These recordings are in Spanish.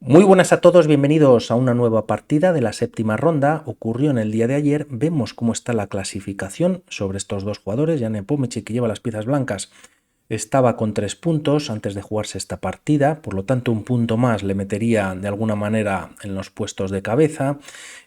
Muy buenas a todos, bienvenidos a una nueva partida de la séptima ronda. Ocurrió en el día de ayer, vemos cómo está la clasificación sobre estos dos jugadores. Jan Nepomniachtchi, que lleva las piezas blancas, estaba con 3 puntos antes de jugarse esta partida, por lo tanto un punto más le metería de alguna manera en los puestos de cabeza.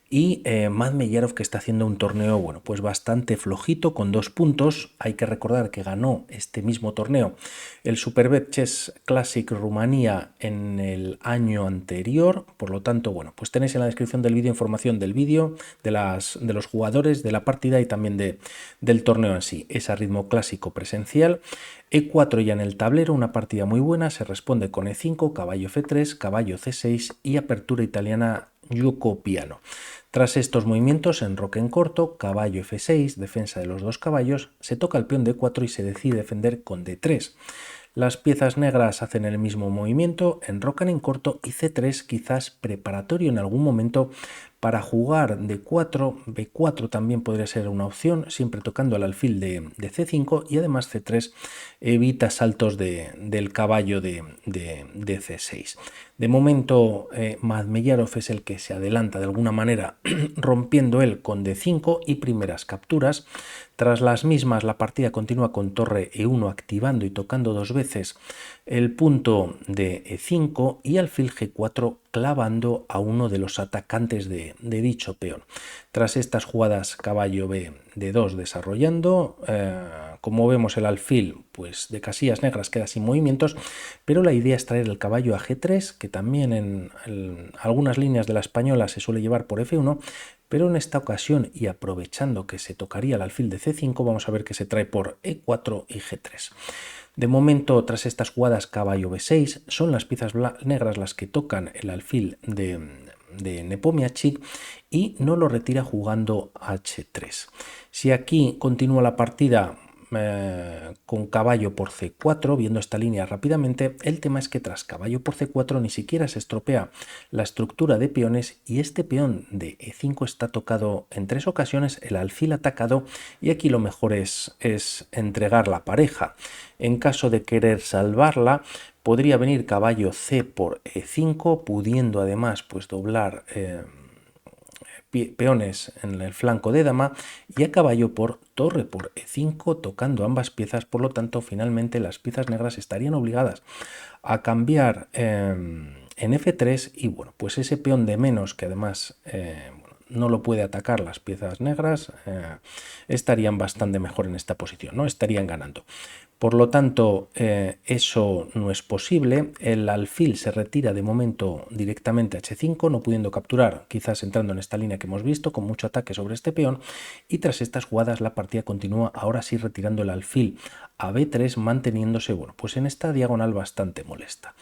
Y Mads, que está haciendo un torneo, bueno, pues bastante flojito, con 2 puntos. Hay que recordar que ganó este mismo torneo el Superbet Chess Classic Rumanía en el año anterior. Por lo tanto, bueno, pues tenéis en la descripción del vídeo información del vídeo, de los jugadores, de la partida y también del torneo en sí. Es a ritmo clásico presencial. E4 ya en el tablero, una partida muy buena. Se responde con E5, caballo F3, caballo C6 y apertura italiana Gioco Piano. Tras estos movimientos, enroque en corto, caballo F6, defensa de los dos caballos, se toca el peón D4 y se decide defender con D3. Las piezas negras hacen el mismo movimiento, enrocan en corto y C3 quizás preparatorio en algún momento para jugar D4, B4 también podría ser una opción, siempre tocando al alfil de C5 y además C3 evita saltos del caballo de C6. De momento Madmeyarov es el que se adelanta de alguna manera rompiendo él con D5 y primeras capturas. Tras las mismas, la partida continúa con torre E1 activando y tocando 2 veces el punto de E5 y alfil G4 clavando a uno de los atacantes de dicho peón. Tras estas jugadas, caballo B D2 desarrollando, como vemos el alfil pues de casillas negras queda sin movimientos, pero la idea es traer el caballo a G3, que también en algunas líneas de la española se suele llevar por F1, pero en esta ocasión, y aprovechando que se tocaría el alfil de C5, vamos a ver que se trae por E4 y G3. De momento, tras estas jugadas caballo B6, son las piezas negras las que tocan el alfil de Nepomniachtchi y no lo retira jugando H3. Si aquí continúa la partida con caballo por C4, viendo esta línea rápidamente, el tema es que tras caballo por C4 ni siquiera se estropea la estructura de peones y este peón de E5 está tocado en 3 ocasiones, el alfil atacado, y aquí lo mejor es entregar la pareja. En caso de querer salvarla, podría venir caballo C por E5, pudiendo además pues doblar peones en el flanco de dama y a caballo por torre por E5 tocando ambas piezas. Por lo tanto, finalmente las piezas negras estarían obligadas a cambiar en F3 y bueno, pues ese peón de menos que además no lo puede atacar las piezas negras, estarían bastante mejor en esta posición, ¿no? Estarían ganando. Por lo tanto, eso no es posible. El alfil se retira de momento directamente a H5, no pudiendo capturar, quizás entrando en esta línea que hemos visto, con mucho ataque sobre este peón. Y tras estas jugadas la partida continúa, ahora sí retirando el alfil a B3, manteniéndose, bueno, pues en esta diagonal bastante molesta.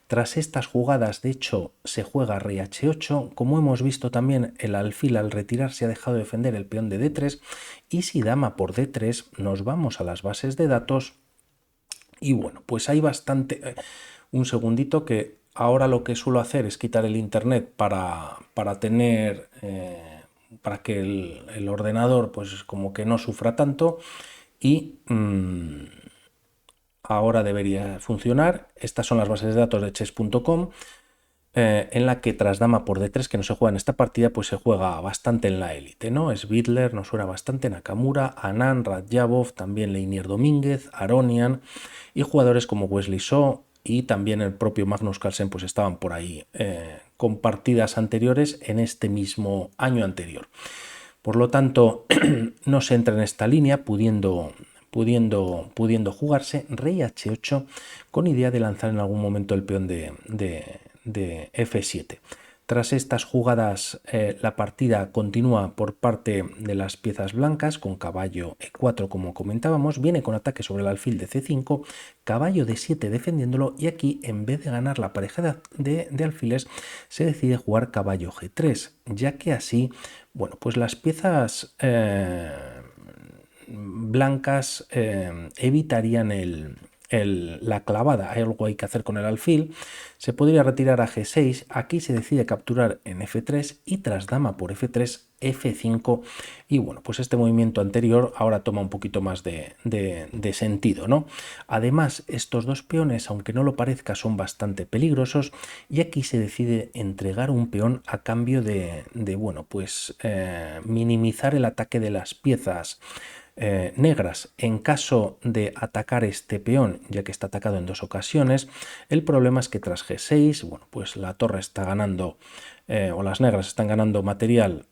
Tras estas jugadas, de hecho, se juega rey H8. Como hemos visto también, el alfil al retirarse ha dejado de defender el peón de D3. Y si dama por D3, nos vamos a las bases de datos. Y bueno, pues hay bastante... un segundito, que ahora lo que suelo hacer es quitar el internet para tener... para que el ordenador pues como que no sufra tanto y ahora debería funcionar. Estas son las bases de datos de chess.com, en la que tras dama por D3, que no se juega en esta partida, pues se juega bastante en la élite, ¿no? Svidler nos suena bastante, Nakamura, Anand, Radjabov, también Leinier Domínguez, Aronian y jugadores como Wesley So y también el propio Magnus Carlsen pues estaban por ahí con partidas anteriores en este mismo año anterior. Por lo tanto, no se entra en esta línea pudiendo jugarse rey H8 con idea de lanzar en algún momento el peón de F7. Tras estas jugadas, la partida continúa por parte de las piezas blancas con caballo E4, como comentábamos, viene con ataque sobre el alfil de C5, caballo D7 defendiéndolo, y aquí en vez de ganar la pareja de alfiles se decide jugar caballo G3, ya que así, bueno, pues las piezas blancas evitarían la clavada, algo hay que hacer con el alfil, se podría retirar a G6, aquí se decide capturar en F3 y tras dama por F3, F5, y bueno, pues este movimiento anterior ahora toma un poquito más de sentido, ¿no? Además, estos dos peones, aunque no lo parezca, son bastante peligrosos y aquí se decide entregar un peón a cambio de bueno, pues minimizar el ataque de las piezas negras. En caso de atacar este peón, ya que está atacado en dos ocasiones, el problema es que tras G6, bueno, pues la torre está ganando o las negras están ganando material,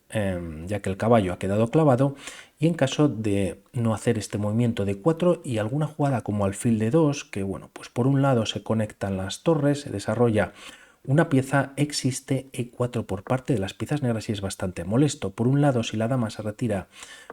ya que el caballo ha quedado clavado, y en caso de no hacer este movimiento de 4 y alguna jugada como alfil de 2, que bueno, pues por un lado se conectan las torres, se desarrolla una pieza, existe E4 por parte de las piezas negras y es bastante molesto. Por un lado, si la dama se retira,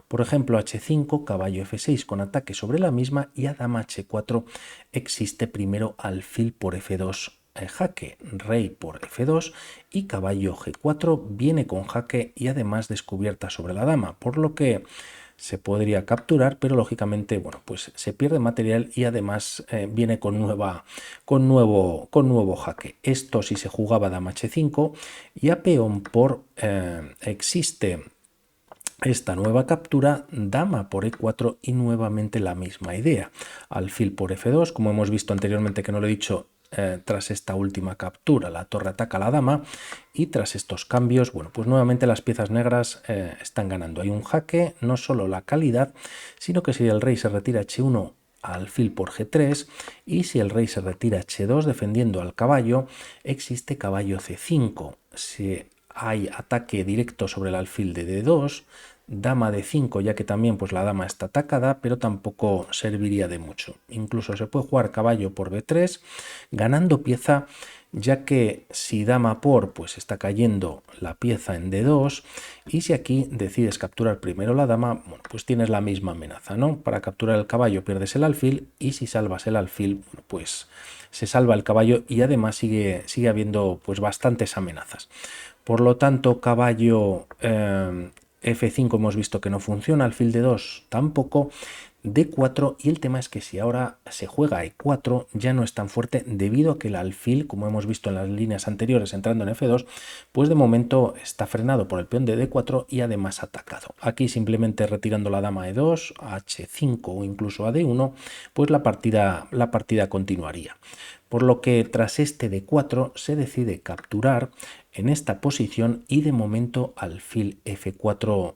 por ejemplo, H5, caballo F6 con ataque sobre la misma, y a dama H4 existe primero alfil por F2, jaque, rey por F2 y caballo G4 viene con jaque y además descubierta sobre la dama, por lo que se podría capturar, pero lógicamente, bueno, pues se pierde material y además viene con nuevo jaque. Esto si se jugaba dama H5 y a peón por existe esta nueva captura, dama por E4 y nuevamente la misma idea. Alfil por F2, como hemos visto anteriormente que no lo he dicho, tras esta última captura la torre ataca a la dama y tras estos cambios, bueno, pues nuevamente las piezas negras están ganando. Hay un jaque, no solo la calidad, sino que si el rey se retira H1, alfil por G3 y si el rey se retira H2 defendiendo al caballo, existe caballo C5. Si hay ataque directo sobre el alfil de D2, dama de 5, ya que también pues la dama está atacada, pero tampoco serviría de mucho. Incluso se puede jugar caballo por B3, ganando pieza, ya que si dama por, pues está cayendo la pieza en D2, y si aquí decides capturar primero la dama, bueno, pues tienes la misma amenaza, ¿no? Para capturar el caballo pierdes el alfil, y si salvas el alfil, bueno, pues se salva el caballo y además sigue habiendo pues bastantes amenazas. Por lo tanto, caballo F5 hemos visto que no funciona, alfil de 2 tampoco, D4, y el tema es que si ahora se juega E4 ya no es tan fuerte debido a que el alfil, como hemos visto en las líneas anteriores entrando en F2, pues de momento está frenado por el peón de D4 y además atacado. Aquí simplemente retirando la dama a E2, a H5 o incluso a D1, pues la partida continuaría. Por lo que tras este D4 se decide capturar en esta posición y de momento alfil F4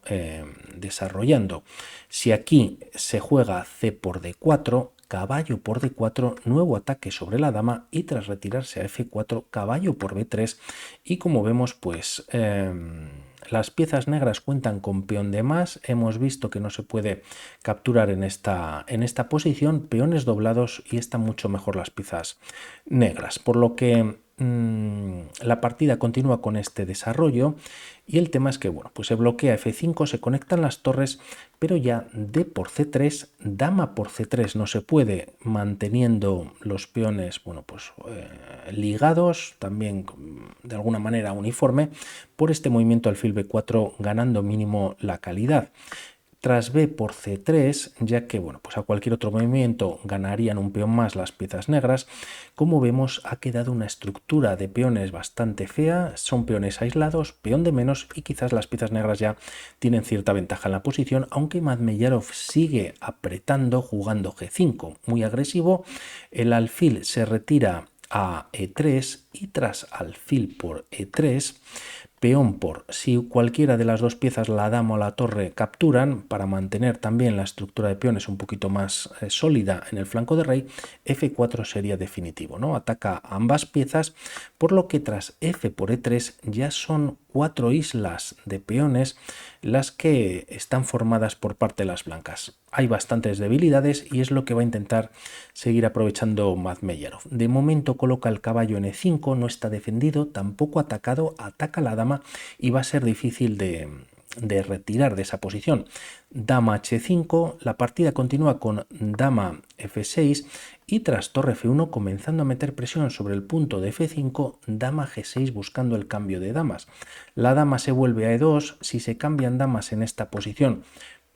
desarrollando. Si aquí se juega C por D4, caballo por D4, nuevo ataque sobre la dama y tras retirarse a F4, caballo por B3 y como vemos pues las piezas negras cuentan con peón de más, hemos visto que no se puede capturar en esta posición, peones doblados y están mucho mejor las piezas negras, por lo que la partida continúa con este desarrollo y el tema es que bueno, pues se bloquea F5, se conectan las torres, pero ya D por C3, dama por C3 no se puede, manteniendo los peones, bueno, pues ligados, también de alguna manera uniforme, por este movimiento alfil B4 ganando mínimo la calidad. Tras B por C3, ya que bueno, pues a cualquier otro movimiento ganarían un peón más las piezas negras, como vemos ha quedado una estructura de peones bastante fea, son peones aislados, peón de menos y quizás las piezas negras ya tienen cierta ventaja en la posición, aunque Mamedyarov sigue apretando jugando G5, muy agresivo, el alfil se retira a E3 y tras alfil por E3, peón por, si cualquiera de las dos piezas, la dama o la torre, capturan, para mantener también la estructura de peones un poquito más sólida en el flanco de rey, F4 sería definitivo, ¿no? Ataca a ambas piezas, por lo que tras F por E3 ya son 4 islas de peones las que están formadas por parte de las blancas. Hay bastantes debilidades y es lo que va a intentar seguir aprovechando Mamedyarov. De momento coloca el caballo en E5, no está defendido, tampoco atacado, ataca la dama y va a ser difícil de retirar de esa posición. Dama H5, la partida continúa con dama F6 y tras torre F1 comenzando a meter presión sobre el punto de F5, dama G6 buscando el cambio de damas. La dama se vuelve a E2, si se cambian damas en esta posición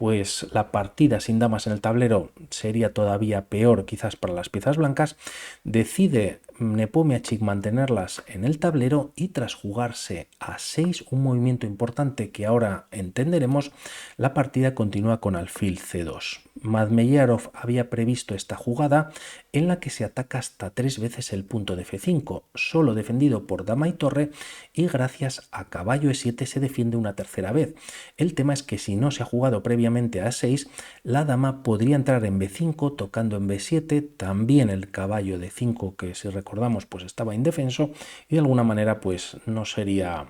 pues la partida sin damas en el tablero sería todavía peor quizás para las piezas blancas, decide Nepomniachtchi mantenerlas en el tablero y tras jugarse a 6, un movimiento importante que ahora entenderemos, la partida continúa con alfil c2. Madmeyarov había previsto esta jugada en la que se ataca hasta 3 veces el punto de f5, solo defendido por dama y torre, y gracias a caballo e7 se defiende una tercera vez. El tema es que si no se ha jugado previamente a a6, la dama podría entrar en b5 tocando en b7, también el caballo de 5 que si recordamos pues estaba indefenso y de alguna manera pues no sería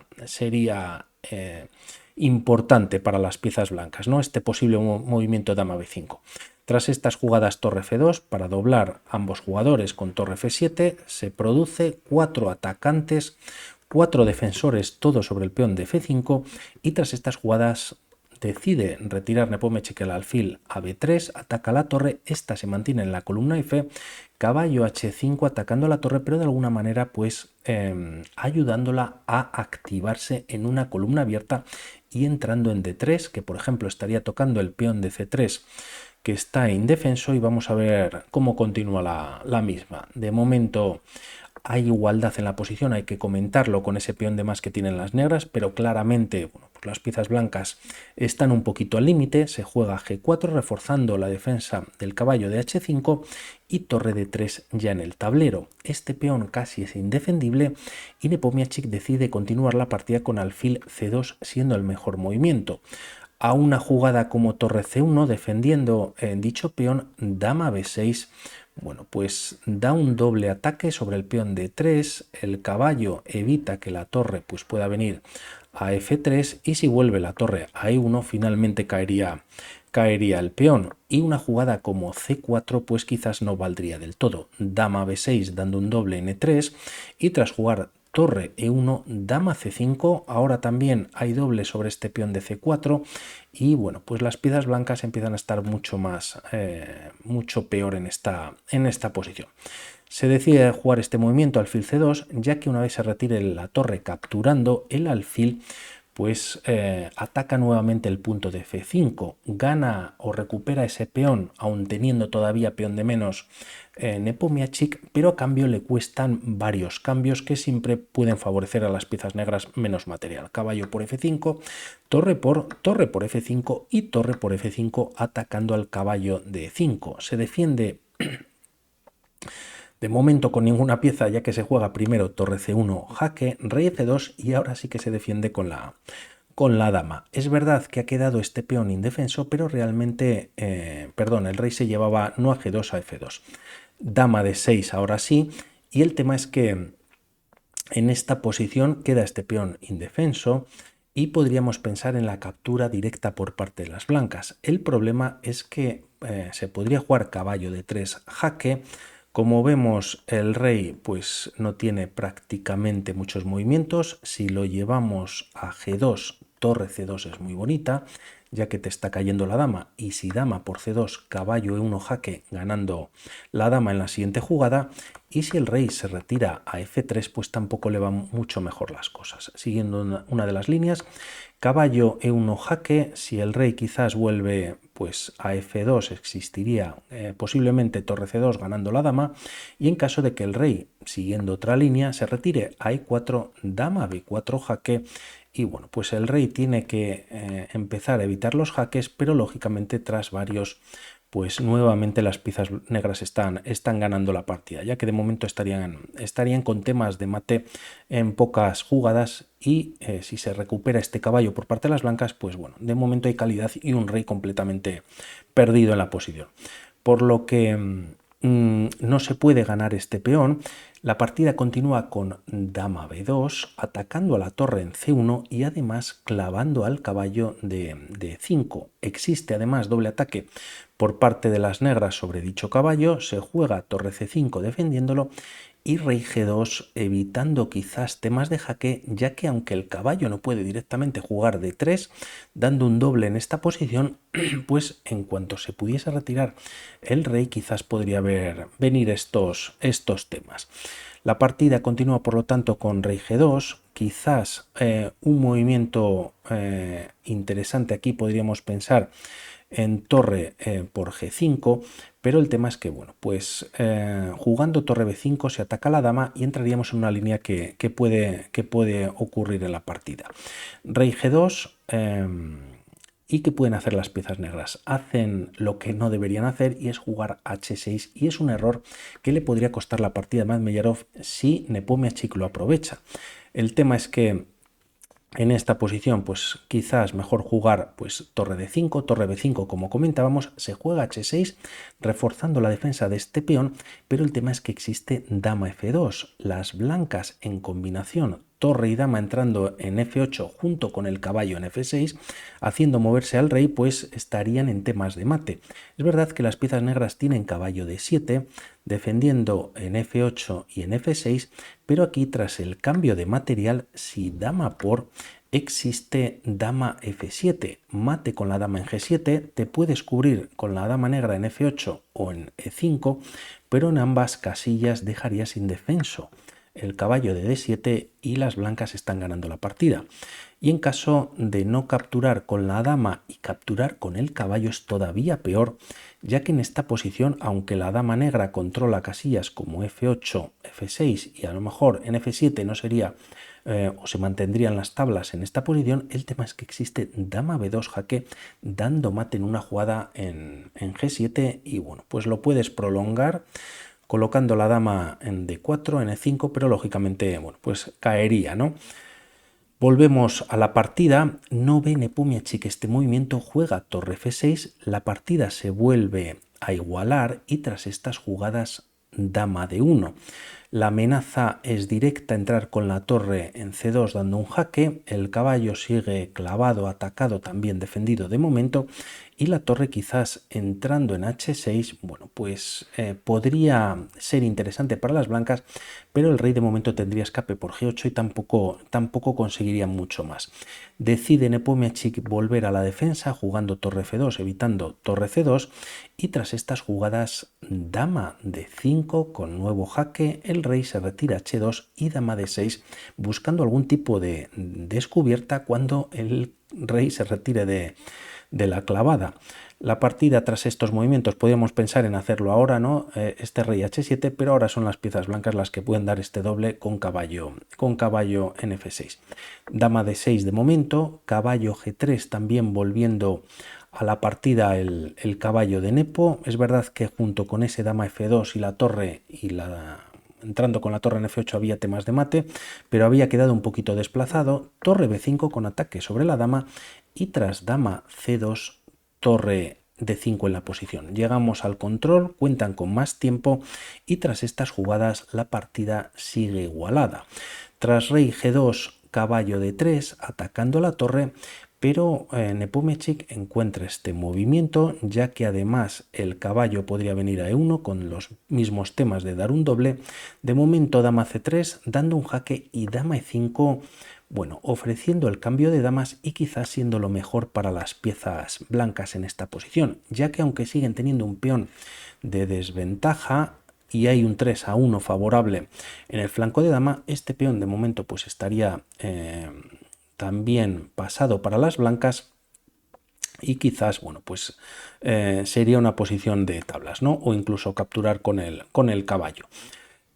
importante para las piezas blancas, ¿no? Este posible movimiento dama b5. Tras estas jugadas torre f2 para doblar ambos jugadores con torre f7 se produce 4 atacantes, 4 defensores, todo sobre el peón de f5 y tras estas jugadas decide retirar Nepomniachtchi el alfil a b3, ataca la torre, esta se mantiene en la columna f, caballo h5 atacando la torre, pero de alguna manera pues ayudándola a activarse en una columna abierta y entrando en d3, que por ejemplo estaría tocando el peón de c3 que está indefenso y vamos a ver cómo continúa la misma. De momento hay igualdad en la posición, hay que comentarlo con ese peón de más que tienen las negras, pero claramente bueno, pues las piezas blancas están un poquito al límite, se juega g4 reforzando la defensa del caballo de h5 y torre de 3 ya en el tablero. Este peón casi es indefendible y Nepomniachtchi decide continuar la partida con alfil c2 siendo el mejor movimiento. A una jugada como torre c1 defendiendo en dicho peón, dama b6, bueno, pues da un doble ataque sobre el peón de 3, el caballo evita que la torre pues pueda venir a f3 y si vuelve la torre a e1 finalmente caería el peón y una jugada como c4 pues quizás no valdría del todo. Dama b6 dando un doble en e3 y tras jugar torre e1, dama c5, ahora también hay doble sobre este peón de c4 y bueno, pues las piezas blancas empiezan a estar mucho peor en esta posición. Se decide jugar este movimiento alfil c2, ya que una vez se retire la torre capturando el alfil, pues ataca nuevamente el punto de f5, gana o recupera ese peón, aun teniendo todavía peón de menos Nepomniachtchi, pero a cambio le cuestan varios cambios que siempre pueden favorecer a las piezas negras menos material. Caballo por f5, torre por f5 y torre por f5 atacando al caballo de 5. Se defiende de momento con ninguna pieza, ya que se juega primero torre c1, jaque, rey f2 y ahora sí que se defiende con la dama. Es verdad que ha quedado este peón indefenso, pero realmente, el rey se llevaba no a g2, a f2. Dama de 6 ahora sí, y el tema es que en esta posición queda este peón indefenso y podríamos pensar en la captura directa por parte de las blancas. El problema es que se podría jugar caballo de 3 jaque. Como vemos, el rey pues no tiene prácticamente muchos movimientos. Si lo llevamos a g2, torre c2 es muy bonita, ya que te está cayendo la dama, y si dama por c2, caballo e1 jaque, ganando la dama en la siguiente jugada, y si el rey se retira a f3, pues tampoco le van mucho mejor las cosas. Siguiendo una de las líneas, caballo e1 jaque, si el rey quizás vuelve pues a f2 existiría posiblemente torre c2 ganando la dama, y en caso de que el rey, siguiendo otra línea, se retire a e4, dama b4 jaque, y bueno, pues el rey tiene que empezar a evitar los jaques, pero lógicamente tras varios, pues nuevamente las piezas negras están ganando la partida, ya que de momento estarían con temas de mate en pocas jugadas y si se recupera este caballo por parte de las blancas, pues bueno, de momento hay calidad y un rey completamente perdido en la posición. Por lo que no se puede ganar este peón. La partida continúa con dama b2, atacando a la torre en c1 y además clavando al caballo de 5. Existe además doble ataque por parte de las negras sobre dicho caballo, se juega torre c5 defendiéndolo y rey g2 evitando quizás temas de jaque, ya que aunque el caballo no puede directamente jugar de 3, dando un doble en esta posición, pues en cuanto se pudiese retirar el rey quizás podría venir estos temas. La partida continúa por lo tanto con rey g2, quizás un movimiento interesante aquí podríamos pensar en torre por G5, pero el tema es que, bueno, pues jugando torre B5 se ataca la dama y entraríamos en una línea que puede ocurrir en la partida. Rey G2... ¿y qué pueden hacer las piezas negras? Hacen lo que no deberían hacer y es jugar H6, y es un error que le podría costar la partida a Madmeyarov si Nepomniachtchi lo aprovecha. El tema es que en esta posición pues quizás mejor jugar pues torre D5, torre B5 como comentábamos, se juega H6 reforzando la defensa de este peón, pero el tema es que existe dama F2, las blancas en combinación torre y dama entrando en F8 junto con el caballo en F6, haciendo moverse al rey, pues estarían en temas de mate. Es verdad que las piezas negras tienen caballo D7, defendiendo en F8 y en F6, pero aquí tras el cambio de material, si dama por, existe dama F7, mate con la dama en G7, te puedes cubrir con la dama negra en F8 o en E5, pero en ambas casillas dejarías indefenso el caballo de D7 y las blancas están ganando la partida. Y en caso de no capturar con la dama y capturar con el caballo es todavía peor, ya que en esta posición, aunque la dama negra controla casillas como F8, F6 y a lo mejor en F7 no sería o se mantendrían las tablas en esta posición, el tema es que existe dama B2 jaque dando mate en una jugada en G7 y bueno, pues lo puedes prolongar colocando la dama en D4, en E5, pero lógicamente, bueno, pues caería, ¿no? Volvemos a la partida, no ve Nepomniachtchi que este movimiento, juega torre F6, la partida se vuelve a igualar y tras estas jugadas dama D1. La amenaza es directa, entrar con la torre en C2 dando un jaque, el caballo sigue clavado, atacado, también defendido de momento, y la torre quizás entrando en H6, bueno, pues podría ser interesante para las blancas, pero el rey de momento tendría escape por G8 y tampoco conseguiría mucho más. Decide Nepomniachtchi volver a la defensa jugando torre F2, evitando torre C2, y tras estas jugadas dama D5 con nuevo jaque, el rey se retira a H2 y dama D6 buscando algún tipo de descubierta cuando el rey se retire de la clavada. La partida tras estos movimientos podríamos pensar en hacerlo ahora, ¿no? Este rey H7, pero ahora son las piezas blancas las que pueden dar este doble con caballo en F6. Dama D6 de momento, caballo G3 también volviendo a la partida el caballo de Nepo. Es verdad que junto con ese dama F2 y la torre entrando con la torre en F8 había temas de mate, pero había quedado un poquito desplazado. Torre B5 con ataque sobre la dama y tras dama C2, torre D5 en la posición. Llegamos al control, cuentan con más tiempo y tras estas jugadas la partida sigue igualada. Tras rey G2, caballo D3, atacando la torre, pero Nepomniachtchi encuentra este movimiento, ya que además el caballo podría venir a E1 con los mismos temas de dar un doble. De momento dama C3 dando un jaque y dama E5, bueno, ofreciendo el cambio de damas y quizás siendo lo mejor para las piezas blancas en esta posición, ya que aunque siguen teniendo un peón de desventaja y hay un 3-1 favorable en el flanco de dama, este peón de momento pues estaría también pasado para las blancas y quizás, bueno, pues sería una posición de tablas, ¿no? O incluso capturar con el caballo.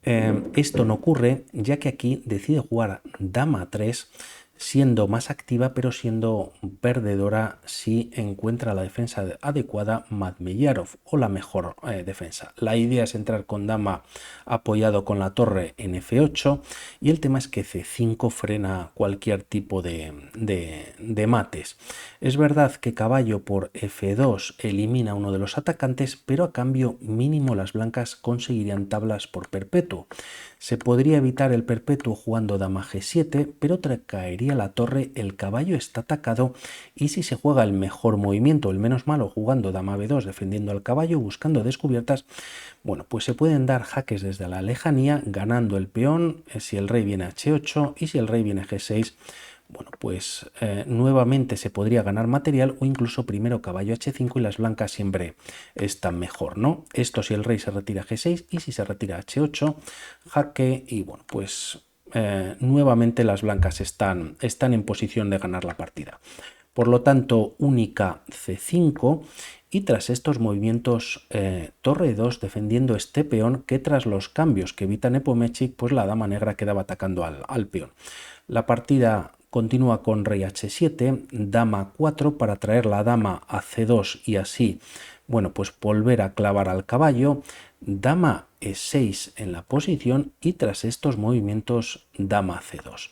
Esto no ocurre, ya que aquí decide jugar dama 3, siendo más activa, pero siendo perdedora si encuentra la defensa adecuada Madmeyarov o la mejor defensa. La idea es entrar con dama apoyado con la torre en F8 y el tema es que C5 frena cualquier tipo de mates. Es verdad que caballo por F2 elimina uno de los atacantes, pero a cambio mínimo las blancas conseguirían tablas por perpetuo. Se podría evitar el perpetuo jugando dama G7, pero caería la torre, el caballo está atacado y si se juega el mejor movimiento, el menos malo, jugando dama B2 defendiendo al caballo, buscando descubiertas, bueno, pues se pueden dar jaques desde la lejanía, ganando el peón si el rey viene a H8 y si el rey viene a G6. Bueno, pues nuevamente se podría ganar material o incluso primero caballo H5 y las blancas siempre están mejor, ¿no? Esto si el rey se retira a G6 y si se retira a H8, jaque y bueno, pues nuevamente las blancas están en posición de ganar la partida. Por lo tanto, única C5 y tras estos movimientos torre 2 defendiendo este peón que tras los cambios que evita Nepomniachtchi, pues la dama negra quedaba atacando al peón. La partida continúa con rey h7, dama 4 para traer la dama a c2 y así, bueno, pues volver a clavar al caballo, dama e6 en la posición y tras estos movimientos dama c2.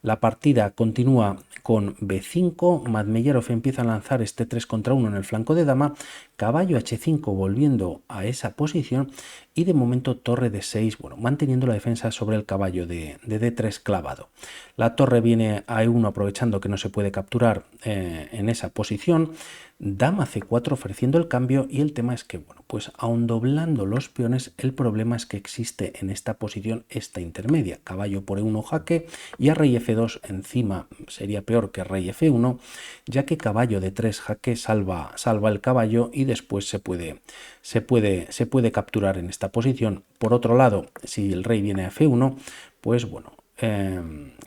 La partida continúa con b5, Madmeyerov empieza a lanzar este 3 contra 1 en el flanco de dama, caballo h5 volviendo a esa posición y de momento torre d6, bueno, manteniendo la defensa sobre el caballo de d3 clavado. La torre viene a e1 aprovechando que no se puede capturar en esa posición, dama c4 ofreciendo el cambio y el tema es que, bueno, pues aun doblando los peones, el problema es que existe en esta posición esta intermedia, caballo por e1 jaque y a rey f2 encima sería peor que rey f1, ya que caballo de 3 jaque salva el caballo y después se puede capturar en esta posición. Por otro lado, si el rey viene a f1, pues bueno,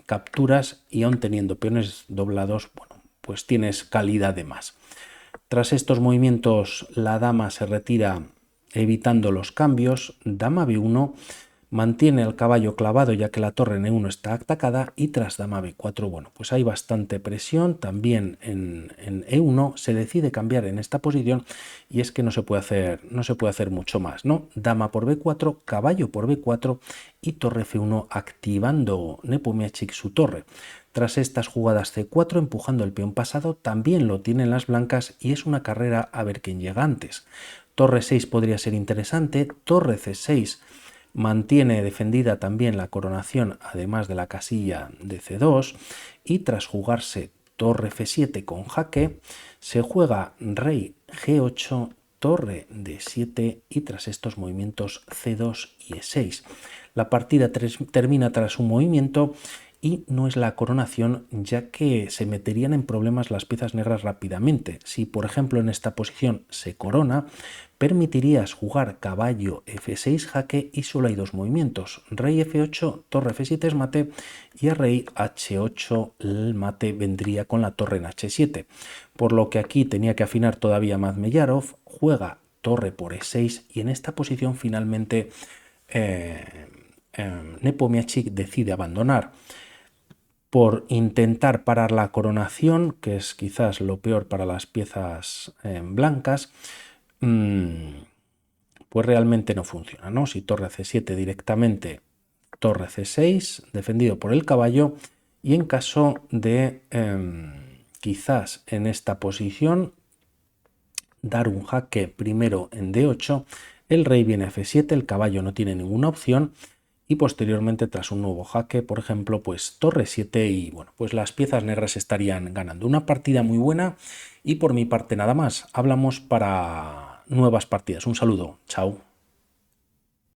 capturas y aun teniendo peones doblados, bueno, pues tienes calidad de más. Tras estos movimientos la dama se retira evitando los cambios, dama b1 mantiene el caballo clavado ya que la torre en e1 está atacada y tras dama b4, bueno, pues hay bastante presión también en e1, se decide cambiar en esta posición y es que no se puede hacer mucho más, ¿no? Dama por b4, caballo por b4 y torre f1 activando Nepomniachtchi su torre. Tras estas jugadas c4 empujando el peón pasado también lo tienen las blancas y es una carrera a ver quién llega antes. Torre 6 podría ser interesante, torre c6 mantiene defendida también la coronación además de la casilla de c2 y tras jugarse torre f7 con jaque se juega rey g8, torre d7 y tras estos movimientos c2 y e6. La partida termina tras un movimiento y no es la coronación ya que se meterían en problemas las piezas negras rápidamente. Si por ejemplo en esta posición se corona, permitirías jugar caballo f6 jaque y solo hay dos movimientos, rey f8, torre f7 es mate y a rey h8 el mate vendría con la torre en h7, por lo que aquí tenía que afinar todavía Madmeyerov, juega torre por e6 y en esta posición finalmente Nepomniachtchi decide abandonar. Por intentar parar la coronación, que es quizás lo peor para las piezas blancas, pues realmente no funciona, ¿no? Si torre c7 directamente, torre c6, defendido por el caballo, y en caso de quizás en esta posición dar un jaque primero en d8, el rey viene a f7, el caballo no tiene ninguna opción, y posteriormente tras un nuevo jaque, por ejemplo, pues torre 7 y bueno, pues las piezas negras estarían ganando. Una partida muy buena y por mi parte nada más. Hablamos para nuevas partidas. Un saludo. Chao.